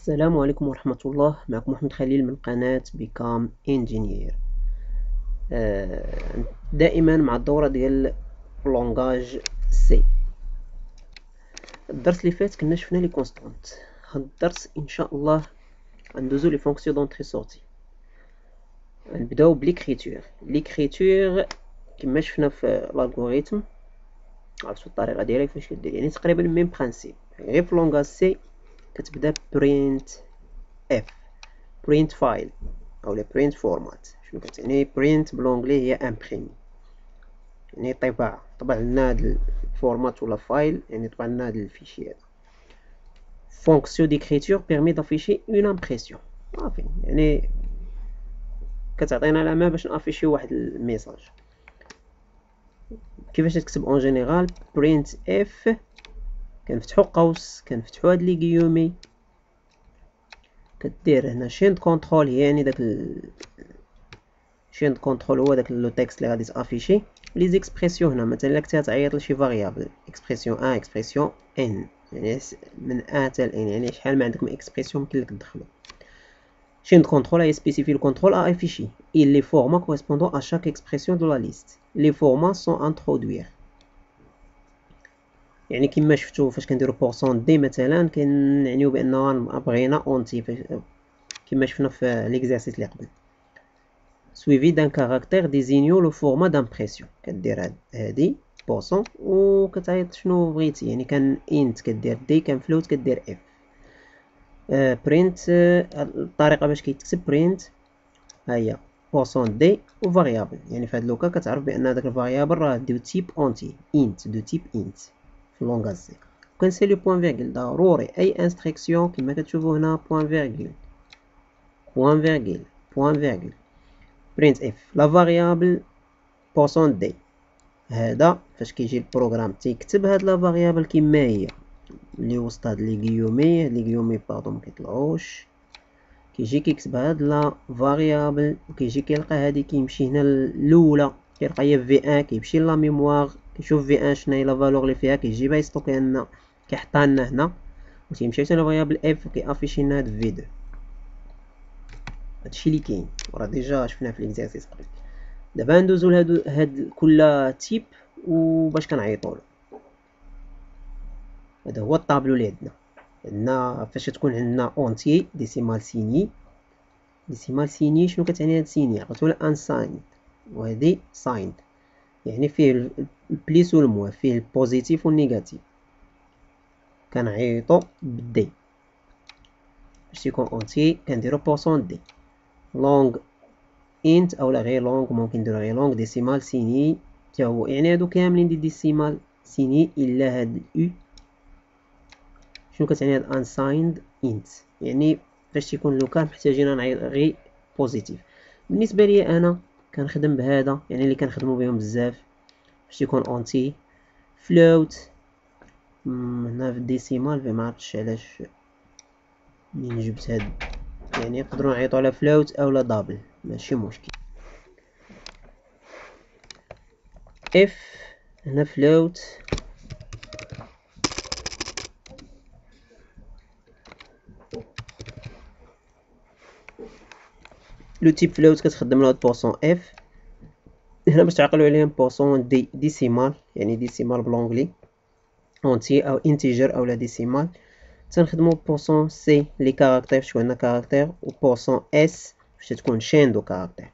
السلام عليكم ورحمة الله. معكم محمد خليل من قناة بيكام انجينير. دائما مع الدورة ديال لونغاج سي. الدرس اللي فات كنا شفنا لي كونستانت. هاد الدرس ان شاء الله غندوزو لي فونكسيون دونطري سورتي. غنبداو ليكريتور كما شفنا في الالغوريثم. عرفتو الطريقة ديالها كيفاش كدير، يعني تقريبا ميم برانسيب. غير في لونغاج سي كتبدا برينت اف، print file او لا print format. شنو كتعني print بالونجلي؟ هي امبريمي، يعني طبع لنا هاد الفورمات ولا فايل، يعني طبع لنا هاد الفيشي هذا. فونكسيون ديكريتور بيرمي دافيشي اون امبريسيون، صافي، يعني كتعطينا علامه باش نافيشي واحد الميساج. كيفاش تكتب اون جينيرال؟ print f، كنفتحو قوس، كنفتحو هاد لي غيومي، كدير هنا شين كونترول، يعني داك شين كونترول هو داك لو تكست اللي غادي تافيشي. لي زيكسبرسيون هنا مثلا الا كنتي تعيط لشي فاريابل، اكسبرسيون ان، اكسبرسيون ان، يعني من ان حتى ان، يعني شحال ما عندك من اكسبرسيون يمكن لك تدخلو. chaîne de contrôle a spécifié le contrôle à afficher et les formats correspondant à chaque expression de la liste. Les formats sont introduire. يعني كما شفتوا فاش كنديروا بورسون دي مثلا كنعنيو باننا بغينا اونتي، كما شفنا في ليكزارسيس اللي قبل. suivi d'un caractère désignant le format d'impression. كدير هادي بورسون وكتعيط شنو بغيتي، يعني كان انت كدير دي، كان فلوت كدير اف. برينت، الطريقه باش كيتكتب برينت ها هي بورسون دي وفاريابل، يعني في هاد لوكا كتعرف بان داك الفاريابل راه دو تيب اونتي، انت دو تيب انت في لونغاج سي. كنسالي بوين فيرغول، ضروري اي انستركسيون كما كتشوفوا هنا بوين فيرغول، بوين فيرغول، بوين فيرغول. print f لا فاريابل بورسون دي. هذا فاش كيجي البروغرام تيكتب هاد لا فاريابل كما هي اللي وسط هاد لي غيومي باردون مكيطلعوش، كيجي كيكتب هاد لا فاريابل وكيجي كيلقى هادي، كيمشي هنا الاولى كيلقى هي في ان، كيمشي لا ميموار كيشوف في ان شناهي لا فالور اللي فيها، كيجيبها يستوكيها لنا كيحطها لنا هنا، وتيمشي حتى لا فاريابل اف وكيافيشي لنا هاد في 2. هادشي اللي كاين وراه ديجا شفناه في ليكزارسيس قبل. دابا ندوزو لهاد كل تيب وباش كنعيطولو. هذا هو الطابلو اللي عندنا فاش تكون عندنا اونتي ديسيمال سيني. ديسيمال سيني شنو كتعني هاد سيني؟ عرفتو ان ساين، وهادي سايند، يعني فيه البليس والموان، فيه البوزيتيف والنيجاتيف. كنعيطو بالدي باش يكون اونتي كنديرو بورسون دي. لونغ انت اولا غير لونغ، ممكن نديرو غير لونغ ديسيمال سيني حتى هو، يعني هادو كاملين دي ديسيمال سيني الا هاد الاو. شنو كتعني هاد انسايند انت؟ يعني فاش تيكون لوكال محتاجين نعيط غير بوزيتيف. بالنسبه لي انا كنخدم بهذا، يعني اللي كنخدمو بهم بزاف باش تيكون اونتي. فلوت هنا في الديسيمال، في معرفتش علاش منين جبت هاد، يعني نقدروا نعيطو على فلوت اولا دابل، ماشي مشكل. اف هنا فلوت، لو تيب فلوت كتخدم لهاد بورسون اف. هنا باش تعقلوا عليهم بورسون دي ديسيمال، يعني ديسيمال بلونجلي اونتي او انتيجر اولا ديسيمال. تنخدمو بورسون سي لي كاركتير فاش عندنا كاركتير، و بورسون اس فاش تكون شين دو كاركتير.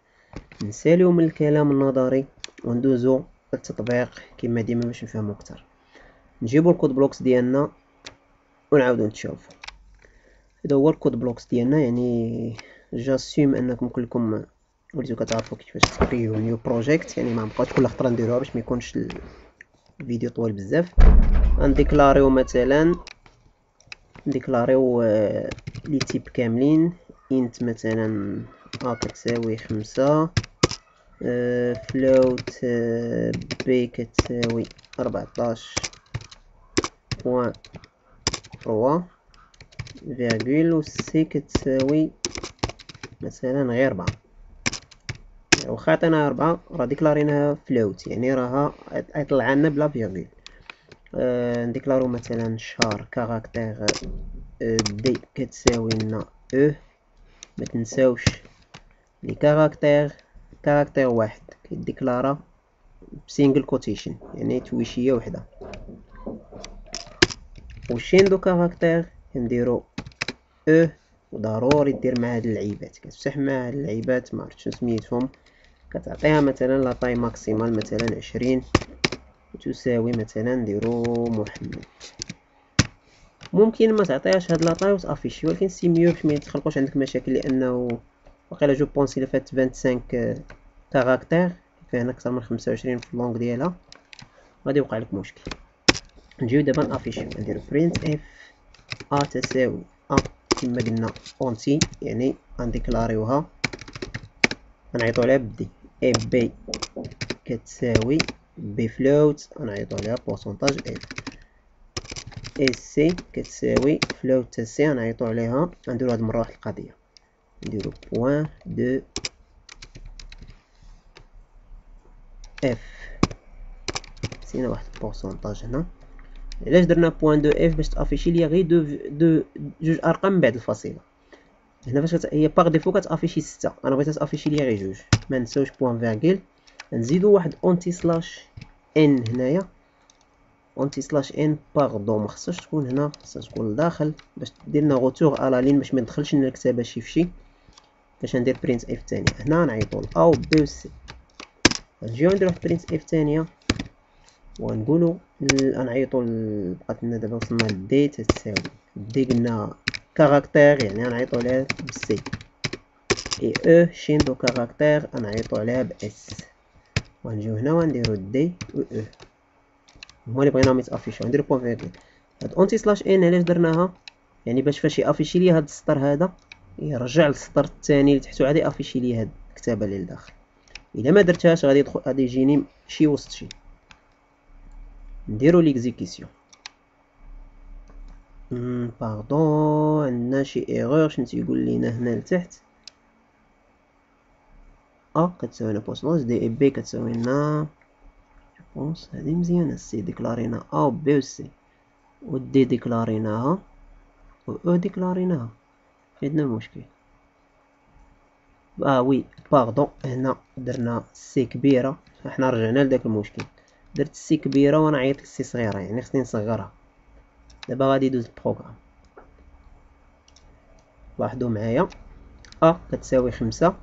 نساليو من الكلام النظري وندوزو للتطبيق كما ديما باش نفهمو اكثر. نجيبو الكود بلوكس ديالنا ونعاودو نتشوفو. هذا هو الكود بلوكس ديالنا، يعني جاسوم انكم كلكم وليتو كتعرفوا كيفاش تكريو نيو بروجيكت، يعني ما بقاوش كل خطره نديروها باش ما يكونش الفيديو طويل بزاف. غنديكلاريو مثلا، نديكلاريو لي تيب كاملين. انت مثلا ا كتساوي 5، فلوت بي كتساوي 14.3 فيرغول، و سي كتساوي مثلا غير 4. واخا عطيناها 4 راه ديكلاريناها فلوت، يعني راها يطلع لنا بلا فيرغول. نديكلارو مثلا شار كاركتير دي كتساوي لنا او. ما تنساوش لي كاركتير واحد كيديكلارا بسينجل كوتيشن يعني تويشيه وحده، وشين دو كاركتير كنديرو او. وضروري دير مع هاد اللعيبات، كتفتح مع هاد اللعيبات ما عرفتش سميتهم، كتعطيها مثلا لا طاي ماكسيمال مثلا 20 تساوي مثلا نديرو محمد. ممكن ما تعطيهاش هاد لا طاي وتافيشي، ولكن سي ميو باش ما يتخلقوش عندك مشاكل، لانه واقيلا جو بونسي الا فات 25 كاركتير فيه هنا اكثر من 25 في اللونغ ديالها غادي يوقع لك مشكل. نجيو دابا نافيشيو، نديرو برينت اف ا تساوي ا كما قلنا اونتي يعني غنديكلاريوها غنعيطو عليها بدي اي بي كتساوي بي فلوت غنعيطو عليها بورسونتاج اف. اس سي كتساوي فلوت تاع سي غنعيطو عليها غنديرو هاد المره واحد القضيه نديرو بوان دو اف. نسينا واحد البورسونتاج هنا. علاش درنا بوان دو اف؟ باش تافيشي ليا غير جوج ارقام من بعد الفاصله. هنا فاش هي باغ ديفو كتافيشي 6، انا بغيتها تافيشي ليا غير جوج. ما نساوش بوان فيرغيل، نزيدو واحد اونتي سلاش ان هنايا. اونتي سلاش ان باردون ما خصهاش تكون هنا، خصها تكون لداخل باش دير لنا غوتور على لين باش ما يدخلش لنا الكتابه شي فشي. فاش ندير برينت اف ثانيه هنا نعيطو ل ا و بي و سي. نجيو نديرو برينت اف ثانيه ونقولو غنعيطو بقات لنا دابا وصلنا لدي تساوي دي قلنا كاركتير يعني غنعيطو عليها بسي اي او شين دو كاركتير غنعيطو عليها باس. ونجيو هنا ونديرو دي و او هما اللي بغيناهم يتافيشيو. نديرو بوان فيرغول. هاد اونتي سلاش ان علاش درناها؟ يعني باش فاش يافيشي ليا هاد السطر هذا يرجع للسطر الثاني اللي تحتو عاد يافيشي ليا هاد الكتابه اللي لداخل. الا ما درتهاش غادي يدخل غادي يجيني شي وسط شي. نديرو ليكزيكسيون. باردون عندنا شي ايرور شنو تيقول لينا هنا لتحت. ا كتساوي لنا بورسونتاج دي اي بي كتساوي لنا بونس هادي مزيانه. سي ديكلارينا ا و بي و سي و دي ديكلاريناها و او ديكلاريناها. عندنا مشكل. وي باردون هنا درنا سي كبيره، حنا رجعنا لداك المشكل. درت سي كبيره وانا عيطت لسي صغيره يعني خصني نصغرها. دابا غادي يدوز البروغرام. لاحظوا معايا ا كتساوي 5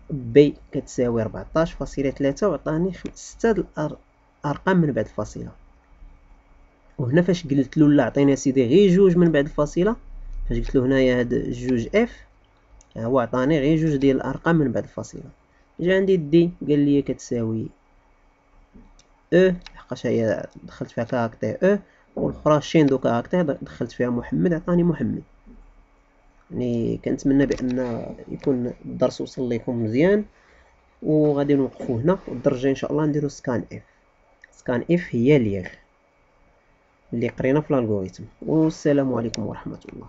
بي كتساوي 14.3 وعطاني 6 الارقام من بعد الفاصله. وهنا فاش قلت له لا عطيني سيدي غير جوج من بعد الفاصله، فاش قلت له هنايا هاد جوج اف هو عطاني غير جوج ديال الارقام من بعد الفاصله. جا عندي دي قال لي كتساوي او لحقاش هي دخلت فيها كاركتير او، والاخرى شين دو كاركتير دخلت فيها محمد عطاني محمد. يعني كنتمنى بان يكون الدرس وصل لكم مزيان، وغادي نوقفوا هنا والدرس الجاي ان شاء الله نديرو سكان اف. سكان اف هي ليغ اللي قرينا في الالغوريثم. والسلام عليكم ورحمه الله.